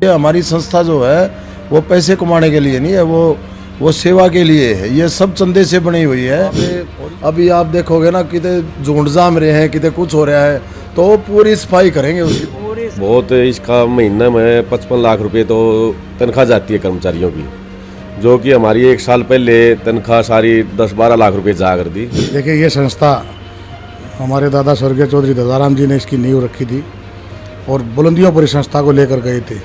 ये हमारी संस्था जो है वो पैसे कमाने के लिए नहीं है, वो सेवा के लिए है। ये सब चंदे से बनी हुई है। अभी आप देखोगे ना, कितने झुंड जाम रहे हैं, कितने कुछ हो रहा है, तो वो पूरी सफाई करेंगे उसकी। बहुत इसका महीने में 55 लाख रुपए तो तनख्वाह जाती है कर्मचारियों की, जो कि हमारी 1 साल पहले तनख्वाह सारी 10-12 लाख रुपए जा कर दी। देखिए, ये संस्था हमारे दादा स्वर्गीय चौधरी ददाराम जी ने इसकी नींव रखी थी और बुलंदियों पर इस संस्था को लेकर गए थे।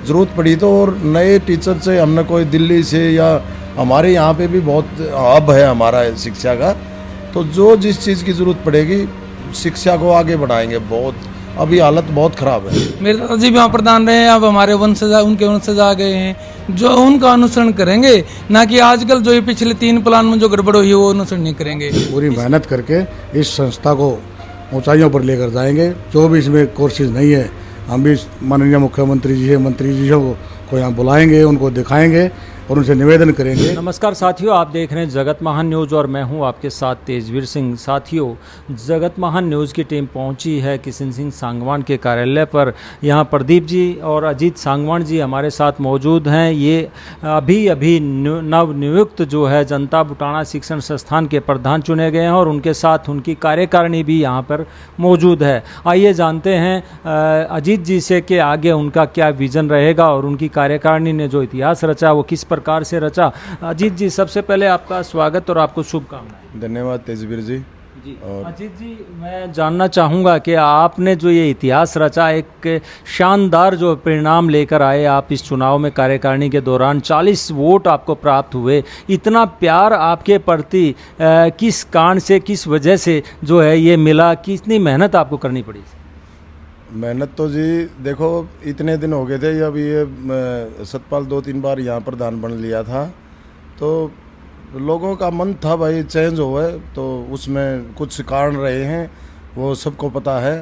ज़रूरत पड़ी तो और नए टीचर से हमने कोई दिल्ली से या हमारे यहाँ पे भी बहुत हब है हमारा शिक्षा का, तो जो जिस चीज़ की ज़रूरत पड़ेगी शिक्षा को आगे बढ़ाएंगे। बहुत अभी हालत बहुत ख़राब है। मेरे दादाजी भी वहाँ प्रधान रहे हैं, अब हमारे वंशज उनके वंशज आ गए हैं जो उनका अनुसरण करेंगे, ना कि आजकल जो ये पिछले 3 प्लान में जो गड़बड़ हुई है वो अनुसरण नहीं करेंगे। पूरी मेहनत करके इस संस्था को ऊंचाइयों पर लेकर जाएंगे। जो भी इसमें कोर्सेज नहीं है, हम भी माननीय मुख्यमंत्री जी है, मंत्री जी को यहाँ बुलाएंगे, उनको दिखाएंगे और उनसे निवेदन करेंगे। नमस्कार साथियों, आप देख रहे हैं जगत महान न्यूज़ और मैं हूं आपके साथ तेजवीर सिंह। साथियों, जगत महान न्यूज़ की टीम पहुंची है किशन सिंह सांगवान के कार्यालय पर। यहां प्रदीप जी और अजीत सांगवान जी हमारे साथ मौजूद हैं। ये अभी नवनियुक्त जो है जनता बुटाना शिक्षण संस्थान के प्रधान चुने गए हैं और उनके साथ उनकी कार्यकारिणी भी यहाँ पर मौजूद है। आइए जानते हैं अजीत जी से कि आगे उनका क्या विज़न रहेगा और उनकी कार्यकारिणी ने जो इतिहास रचा वो किस प्रकार से रचा। अजीत जी, सबसे पहले आपका स्वागत और आपको शुभकामनाएं। धन्यवाद तेजवीर जी। और अजीत जी, मैं जानना चाहूँगा कि आपने जो ये इतिहास रचा, एक शानदार जो परिणाम लेकर आए आप इस चुनाव में कार्यकारिणी के दौरान 40 वोट आपको प्राप्त हुए। इतना प्यार आपके प्रति किस कारण से, किस वजह से जो है ये मिला, कितनी मेहनत आपको करनी पड़ी? मेहनत तो जी देखो, इतने दिन हो गए थे। अभी ये सतपाल 2-3 बार यहाँ प्रधान बन लिया था, तो लोगों का मन था भाई चेंज हो है, तो उसमें कुछ कारण रहे हैं, वो सबको पता है।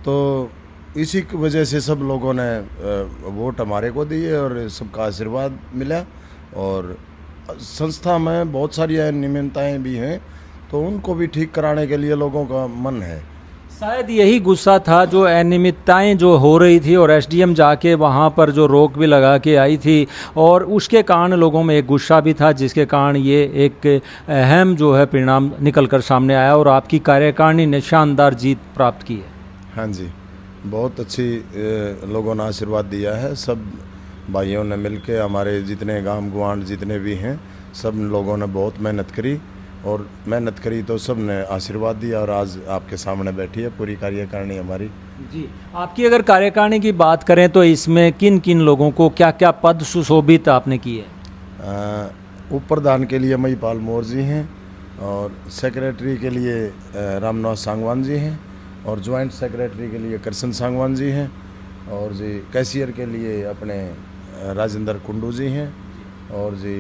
तो इसी की वजह से सब लोगों ने वोट हमारे को दिए और सबका आशीर्वाद मिला। और संस्था में बहुत सारी अनियमितताएँ भी हैं, तो उनको भी ठीक कराने के लिए लोगों का मन है। शायद यही गुस्सा था जो अनियमितताएं जो हो रही थी और एसडीएम जाके वहाँ पर जो रोक भी लगा के आई थी, और उसके कारण लोगों में एक गुस्सा भी था, जिसके कारण ये एक अहम जो है परिणाम निकल कर सामने आया और आपकी कार्यकारिणी ने शानदार जीत प्राप्त की है। हाँ जी, बहुत अच्छी लोगों ने आशीर्वाद दिया है। सब भाइयों ने मिलके, हमारे जितने गांव गुआंढ जितने भी हैं, सब लोगों ने बहुत मेहनत करी और मेहनत करी तो सब ने आशीर्वाद दिया और आज आपके सामने बैठी है पूरी कार्यकारिणी हमारी। जी, आपकी अगर कार्यकारिणी की बात करें तो इसमें किन किन लोगों को क्या क्या पद सुशोभित आपने किए? उप प्रधान के लिए महिपाल मोर जी हैं और सेक्रेटरी के लिए रामनाथ सांगवान जी हैं और ज्वाइंट सेक्रेटरी के लिए कृष्ण सांगवान जी हैं और जी कैशियर के लिए अपने राजेंद्र कुंडू जी हैं और जी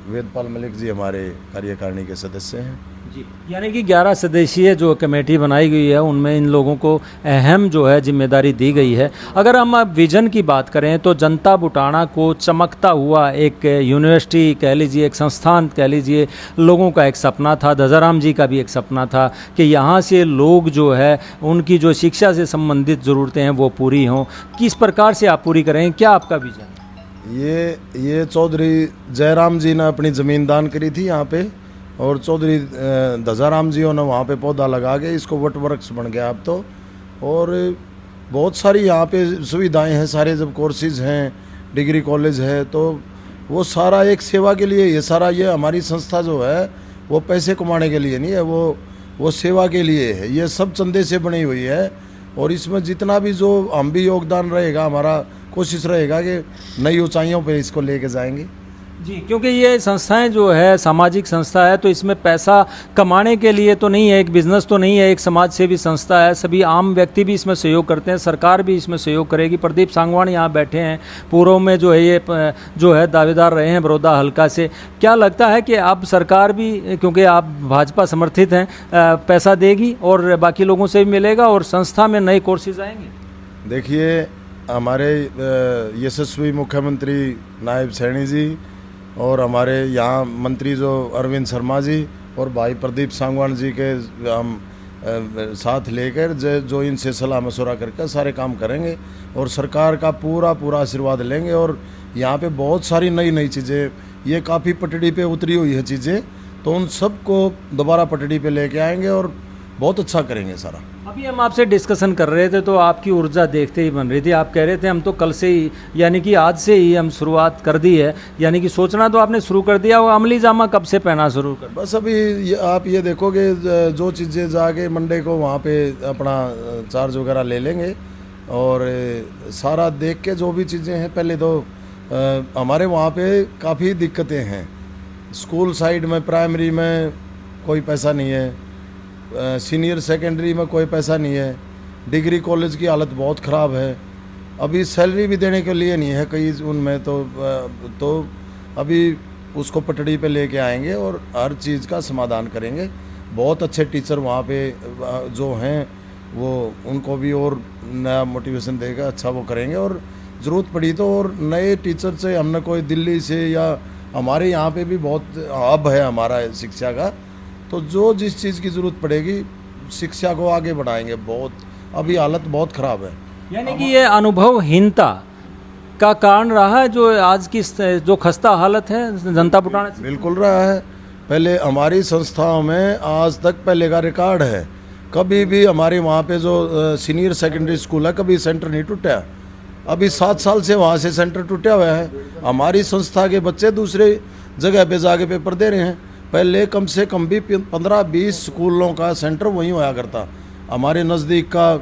वेदपाल मलिक जी हमारे कार्यकारिणी के सदस्य हैं। जी, यानी कि 11 सदस्यीय जो कमेटी बनाई गई है उनमें इन लोगों को अहम जो है जिम्मेदारी दी गई है। अगर हम अब विजन की बात करें तो जनता बुटाना को चमकता हुआ एक यूनिवर्सिटी कह लीजिए, एक संस्थान कह लीजिए, लोगों का एक सपना था, ददाराम जी का भी एक सपना था कि यहाँ से लोग जो है उनकी जो शिक्षा से संबंधित ज़रूरतें हैं वो पूरी हों। किस प्रकार से आप पूरी करें, क्या आपका विजन? ये चौधरी जयराम जी ने अपनी ज़मीन दान करी थी यहाँ पे और चौधरी दजाराम जी ने वहाँ पे पौधा लगा के इसको वट वृक्ष बन गया अब तो। और बहुत सारी यहाँ पे सुविधाएं हैं, सारे जब कोर्सेज हैं, डिग्री कॉलेज है, तो वो सारा एक सेवा के लिए। ये सारा ये हमारी संस्था जो है वो पैसे कमाने के लिए नहीं है, वो सेवा के लिए है। ये सब चंदे से बनी हुई है और इसमें जितना भी जो हम भी योगदान रहेगा, हमारा कोशिश रहेगा कि नई ऊंचाइयों पे इसको लेके जाएंगे। जी, क्योंकि ये संस्थाएं जो है सामाजिक संस्था है, तो इसमें पैसा कमाने के लिए तो नहीं है, एक बिजनेस तो नहीं है, एक समाज सेवी संस्था है। सभी आम व्यक्ति भी इसमें सहयोग करते हैं, सरकार भी इसमें सहयोग करेगी। प्रदीप सांगवान यहाँ बैठे हैं, पूर्व में जो है ये जो है दावेदार रहे हैं बड़ौदा हल्का से। क्या लगता है कि अब सरकार भी, क्योंकि आप भाजपा समर्थित हैं, पैसा देगी और बाकी लोगों से भी मिलेगा और संस्था में नए कोर्सेज आएंगे? देखिए, हमारे यशस्वी मुख्यमंत्री नायब सैनी जी और हमारे यहाँ मंत्री जो अरविंद शर्मा जी और भाई प्रदीप सांगवान जी के हम साथ लेकर जो इनसे सलाह मशवरा करके सारे काम करेंगे और सरकार का पूरा पूरा आशीर्वाद लेंगे। और यहाँ पे बहुत सारी नई नई चीज़ें, ये काफ़ी पटड़ी पे उतरी हुई है चीज़ें, तो उन सबको दोबारा पटड़ी पे लेके आएंगे और बहुत अच्छा करेंगे सारा। अभी हम आपसे डिस्कशन कर रहे थे तो आपकी ऊर्जा देखते ही बन रही थी। आप कह रहे थे हम तो कल से ही, यानी कि आज से ही हम शुरुआत कर दी है, यानी कि सोचना तो आपने शुरू कर दिया, वो अमली जामा कब से पहना शुरू कर? बस अभी आप ये देखोगे जो चीज़ें जाके मंडे को वहाँ पे अपना चार्ज वगैरह ले लेंगे और सारा देख के जो भी चीज़ें हैं, पहले तो हमारे वहाँ पे काफ़ी दिक्कतें हैं। स्कूल साइड में प्राइमरी में कोई पैसा नहीं है, सीनियर सेकेंडरी में कोई पैसा नहीं है, डिग्री कॉलेज की हालत बहुत ख़राब है, अभी सैलरी भी देने के लिए नहीं है कई उनमें, तो अभी उसको पटड़ी पे लेके आएंगे और हर चीज़ का समाधान करेंगे। बहुत अच्छे टीचर वहाँ पे जो हैं वो उनको भी और नया मोटिवेशन देगा, अच्छा वो करेंगे। और ज़रूरत पड़ी तो और नए टीचर से हमने कोई दिल्ली से या हमारे यहाँ पे भी बहुत हब है हमारा शिक्षा का, तो जो जिस चीज़ की ज़रूरत पड़ेगी शिक्षा को आगे बढ़ाएंगे। बहुत अभी हालत बहुत ख़राब है। यानी कि ये अनुभवहीनता का कारण रहा है जो आज की जो खस्ता हालत है जनता बुटाना से? बिल्कुल रहा है। पहले हमारी संस्थाओं में आज तक पहले का रिकॉर्ड है, कभी भी हमारे वहाँ पे जो सीनियर सेकेंडरी स्कूल है कभी सेंटर नहीं टूटा। अभी 7 साल से वहाँ से सेंटर टूटा हुआ है। हमारी संस्था के बच्चे दूसरे जगह पे जाके पेपर दे रहे हैं। पहले कम से कम भी 15-20 स्कूलों का सेंटर वहीं होया करता। हमारे नज़दीक का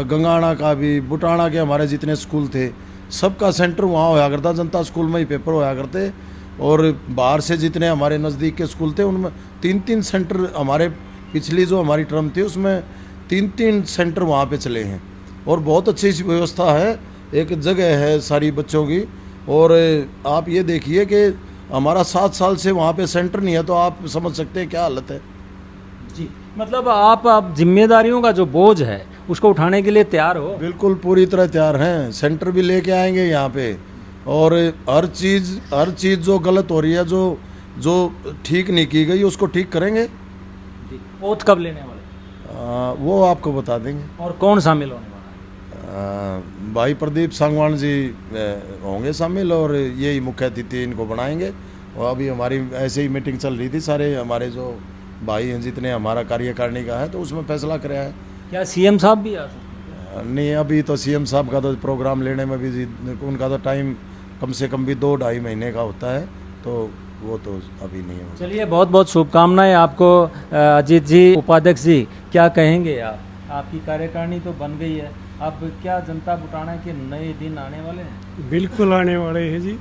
गंगाना का भी, बुटाना के हमारे जितने स्कूल थे सबका सेंटर वहाँ होया करता। जनता स्कूल में ही पेपर होया करते। और बाहर से जितने हमारे नज़दीक के स्कूल थे उनमें 3-3 सेंटर, हमारे पिछली जो हमारी टर्म थी उसमें 3-3 सेंटर वहाँ पे चले हैं। और बहुत अच्छी व्यवस्था है, एक जगह है सारी बच्चों की। और आप ये देखिए कि हमारा 7 साल से वहाँ पे सेंटर नहीं है, तो आप समझ सकते हैं क्या हालत है जी। मतलब आप जिम्मेदारियों का जो बोझ है उसको उठाने के लिए तैयार हो? बिल्कुल पूरी तरह तैयार हैं। सेंटर भी लेके आएंगे यहाँ पे और हर चीज़ जो गलत हो रही है, जो ठीक नहीं की गई उसको ठीक करेंगे। ओथ कब लेने वाले? वो आपको बता देंगे। और कौन शामिल होने वाला है? भाई प्रदीप सांगवान जी होंगे शामिल और यही मुख्य अतिथि इनको बनाएंगे। और अभी हमारी ऐसे ही मीटिंग चल रही थी, सारे हमारे जो भाई हैं जितने हमारा कार्यकारिणी का है, तो उसमें फैसला कराया है। क्या सीएम साहब भी आ सकते हैं? नहीं, अभी तो सीएम साहब का तो प्रोग्राम लेने में भी उनका तो टाइम कम से कम भी 2-2.5 महीने का होता है, तो वो तो अभी नहीं है। चलिए, बहुत बहुत शुभकामनाएं आपको अजीत जी। उपाध्यक्ष जी, क्या कहेंगे आप? आपकी कार्यकारिणी तो बन गई है, अब क्या जनता बुटाना के नए दिन आने वाले हैं? बिल्कुल आने वाले हैं जी।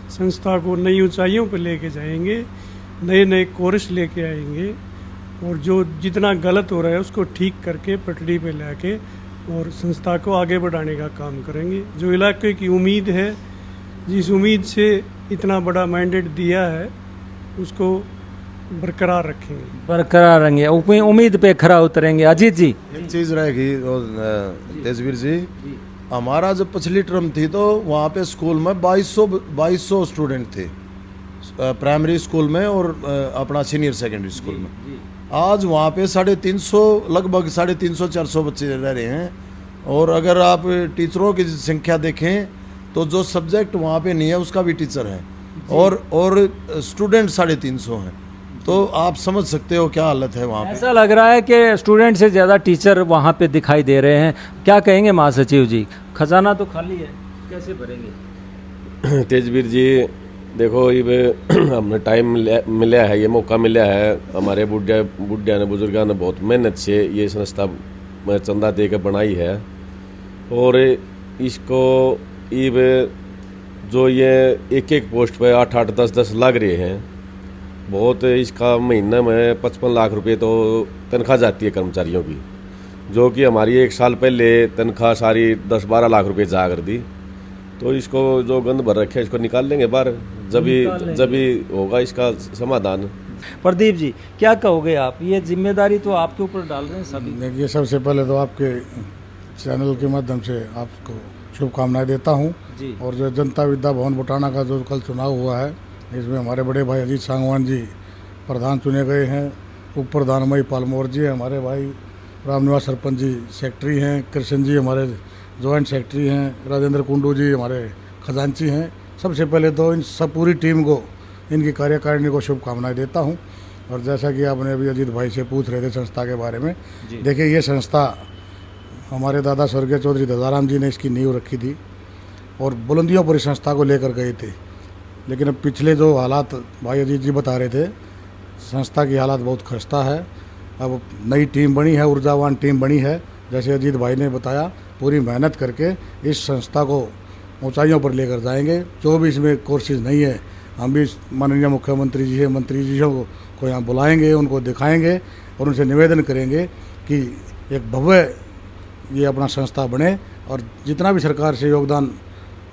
संस्था को नई ऊंचाइयों पर लेके जाएंगे, नए नए कोर्स लेके आएंगे और जो जितना गलत हो रहा है उसको ठीक करके पटड़ी पे लाके और संस्था को आगे बढ़ाने का काम करेंगे। जो इलाके की उम्मीद है, जिस उम्मीद से इतना बड़ा मैंडेट दिया है, उसको बरकरार रखेंगे। बरकरार रहेंगे, उम्मीद पे खरा उतरेंगे। अजीत जी, एक चीज़ रहेगी तेजवीर जी, हमारा जब पिछली टर्म थी तो वहाँ पे स्कूल में 2200 स्टूडेंट थे, प्राइमरी स्कूल में और अपना सीनियर सेकेंडरी स्कूल में। आज वहाँ पे 350, लगभग 350-400 बच्चे रह रहे हैं। और अगर आप टीचरों की संख्या देखें तो जो सब्जेक्ट वहाँ पे नहीं है उसका भी टीचर है और स्टूडेंट 350 हैं। तो आप समझ सकते हो क्या हालत है वहाँ पे। ऐसा लग रहा है कि स्टूडेंट से ज़्यादा टीचर वहाँ पे दिखाई दे रहे हैं। क्या कहेंगे महासचिव जी? खजाना तो खाली है, कैसे भरेंगे? तेजवीर जी, देखो ये हमने टाइम मिला है, ये मौका मिला है। हमारे बुढ़िया ने, बुजुर्गों ने बहुत मेहनत से ये संस्था चंदा दे के बनाई है और इसको जो ये एक पोस्ट पे 8-8, 10-10 लग रहे हैं, बहुत इसका महीना में 55 लाख रुपए तो तनख्वाह जाती है कर्मचारियों की, जो कि हमारी 1 साल पहले तनख्वाह सारी 10-12 लाख रुपए जा कर दी। तो इसको जो गंद भर रखे इसको निकाल लेंगे बाहर, जब भी होगा इसका समाधान। प्रदीप जी, क्या कहोगे आप? ये जिम्मेदारी तो आपके ऊपर डाल रहे हैं सभी। देखिए, सबसे पहले तो आपके चैनल के माध्यम से आपको शुभकामनाएं देता हूं। और जो जनता विद्या भवन बुटाना का जो कल चुनाव हुआ है, इसमें हमारे बड़े भाई अजीत सांगवान जी प्रधान चुने गए हैं, उप प्रधान मई पालमोर जी, हमारे भाई रामनिवास सरपंच जी सेक्रेटरी हैं, कृष्ण जी हमारे जॉइंट सेक्रेटरी हैं, राजेंद्र कुंडू जी हमारे खजांची हैं। सबसे पहले तो इन सब पूरी टीम को, इनकी कार्यकारिणी को शुभकामनाएं देता हूं। और जैसा कि आपने अभी अजीत भाई से पूछ रहे थे संस्था के बारे में, देखिए ये संस्था हमारे दादा स्वर्गीय चौधरी दजाराम जी ने इसकी नींव रखी थी और बुलंदियों पर इस संस्था को लेकर गए थे। लेकिन अब पिछले जो हालात भाई अजीत जी बता रहे थे, संस्था की हालात बहुत खस्ता है। अब नई टीम बनी है, ऊर्जावान टीम बनी है, जैसे अजीत भाई ने बताया, पूरी मेहनत करके इस संस्था को ऊंचाइयों पर लेकर जाएंगे। जो भी इसमें कोर्सेज नहीं है, हम भी माननीय मुख्यमंत्री जी से मंत्री जी को यहाँ बुलाएंगे, उनको दिखाएंगे और उनसे निवेदन करेंगे कि एक भव्य ये अपना संस्था बने। और जितना भी सरकार से योगदान,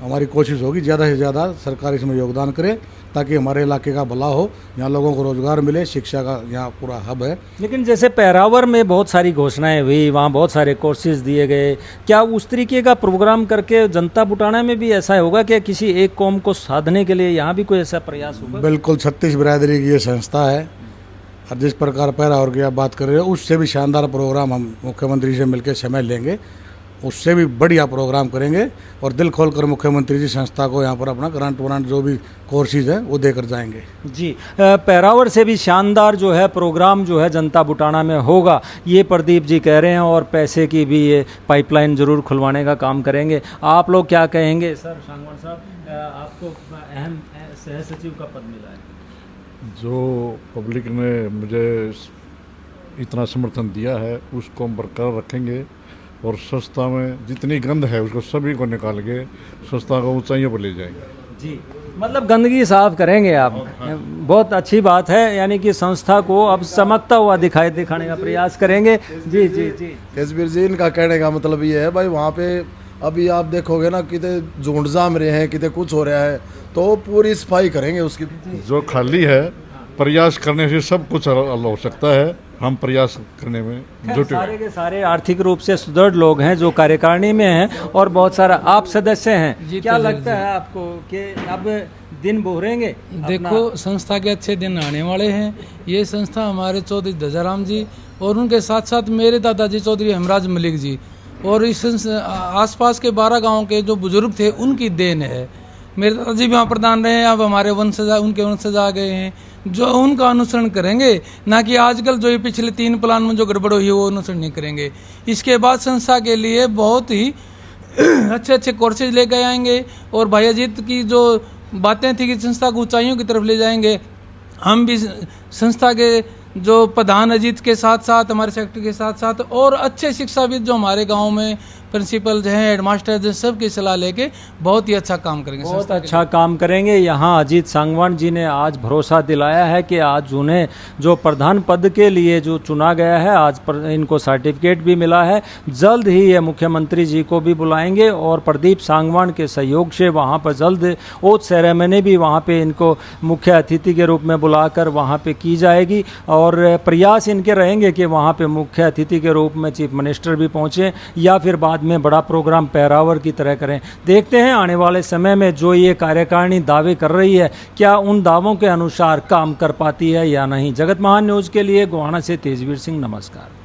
हमारी कोशिश होगी ज़्यादा से ज़्यादा सरकार इसमें योगदान करे, ताकि हमारे इलाके का भला हो, यहाँ लोगों को रोजगार मिले, शिक्षा का यहाँ पूरा हब है। लेकिन जैसे पैरावर में बहुत सारी घोषणाएं हुई, वहाँ बहुत सारे कोर्सेज दिए गए, क्या उस तरीके का प्रोग्राम करके जनता बुटाना में भी ऐसा होगा कि किसी एक कौम को साधने के लिए यहाँ भी कोई ऐसा प्रयास होगा? बिल्कुल, 36 बिरादरी की ये संस्था है और जिस प्रकार पैरावर की आप बात कर रहे हो, उससे भी शानदार प्रोग्राम हम मुख्यमंत्री से मिलकर समय लेंगे, उससे भी बढ़िया प्रोग्राम करेंगे और दिल खोलकर मुख्यमंत्री जी संस्था को यहाँ पर अपना ग्रांट वांट जो भी कोर्सेज है वो देकर जाएंगे। जी, पैरावर से भी शानदार जो है प्रोग्राम जो है जनता बुटाना में होगा, ये प्रदीप जी कह रहे हैं। और पैसे की भी ये पाइपलाइन ज़रूर खुलवाने का काम करेंगे। आप लोग क्या कहेंगे? सर सांगवान साहब, आपको अहम सह सचिव का पद मिला है। जो पब्लिक ने मुझे इतना समर्थन दिया है उसको हम बरकरार रखेंगे और संस्था में जितनी गंद है उसको सभी को निकाल के संस्था को ऊंचाइयों पर ले जाएंगे। जी, मतलब गंदगी साफ करेंगे आप। बहुत अच्छी बात है, यानी कि संस्था को अब चमकता हुआ दिखाने का प्रयास करेंगे। जी जी जी, तेजवीर जी, इनका कहने का मतलब ये है भाई, वहाँ पे अभी आप देखोगे ना, कितने झुंड जाम रहे हैं, कितने कुछ हो रहा है, तो पूरी सफाई करेंगे उसकी। जो खाली है, प्रयास करने से सब कुछ हल हो सकता है। हम प्रयास करने में जुटे। सारे के सारे आर्थिक रूप से सुदृढ़ लोग हैं जो कार्यकारिणी में हैं और बहुत सारा आप सदस्य हैं। क्या लगता है आपको कि अब दिन बोहरेंगे? देखो, संस्था के अच्छे दिन आने वाले हैं। ये संस्था हमारे चौधरी दजाराम जी और उनके साथ साथ मेरे दादाजी चौधरी हमराज मलिक जी और इस आसपास के 12 गाँव के जो बुजुर्ग थे उनकी देन है। मेरे दादाजी भी वहाँ प्रधान रहे हैं, अब हमारे वंशज उनके वंशज आ गए हैं जो उनका अनुसरण करेंगे, ना कि आजकल जो ये पिछले 3 प्लान में जो गड़बड़ हुई है वो अनुसरण नहीं करेंगे। इसके बाद संस्था के लिए बहुत ही अच्छे अच्छे कोर्सेज लेकर आएंगे और भाई अजीत की जो बातें थी कि संस्था को ऊंचाइयों की तरफ ले जाएंगे, हम भी संस्था के जो प्रधान अजीत के साथ साथ, हमारे सेक्रेटरी के साथ साथ और अच्छे शिक्षाविद जो हमारे गांव में प्रिंसिपल जो हैं, हेडमास्टर जो, सब की सलाह लेके बहुत ही अच्छा काम करेंगे। बहुत अच्छा काम करेंगे। यहाँ अजीत सांगवान जी ने आज भरोसा दिलाया है कि आज उन्हें जो प्रधान पद के लिए जो चुना गया है, आज इनको सर्टिफिकेट भी मिला है। जल्द ही ये मुख्यमंत्री जी को भी बुलाएंगे और प्रदीप सांगवान के सहयोग से वहाँ पर जल्द ओथ सेरेमनी भी वहाँ पे इनको मुख्य अतिथि के रूप में बुलाकर वहाँ पे की जाएगी। और प्रयास इनके रहेंगे कि वहाँ पे मुख्य अतिथि के रूप में चीफ मिनिस्टर भी पहुँचे या फिर बाद में बड़ा प्रोग्राम पैरावर की तरह करें। देखते हैं आने वाले समय में जो ये कार्यकारिणी दावे कर रही है, क्या उन दावों के अनुसार काम कर पाती है या नहीं। जगत महान न्यूज़ के लिए गोहाना से तेजवीर सिंह, नमस्कार।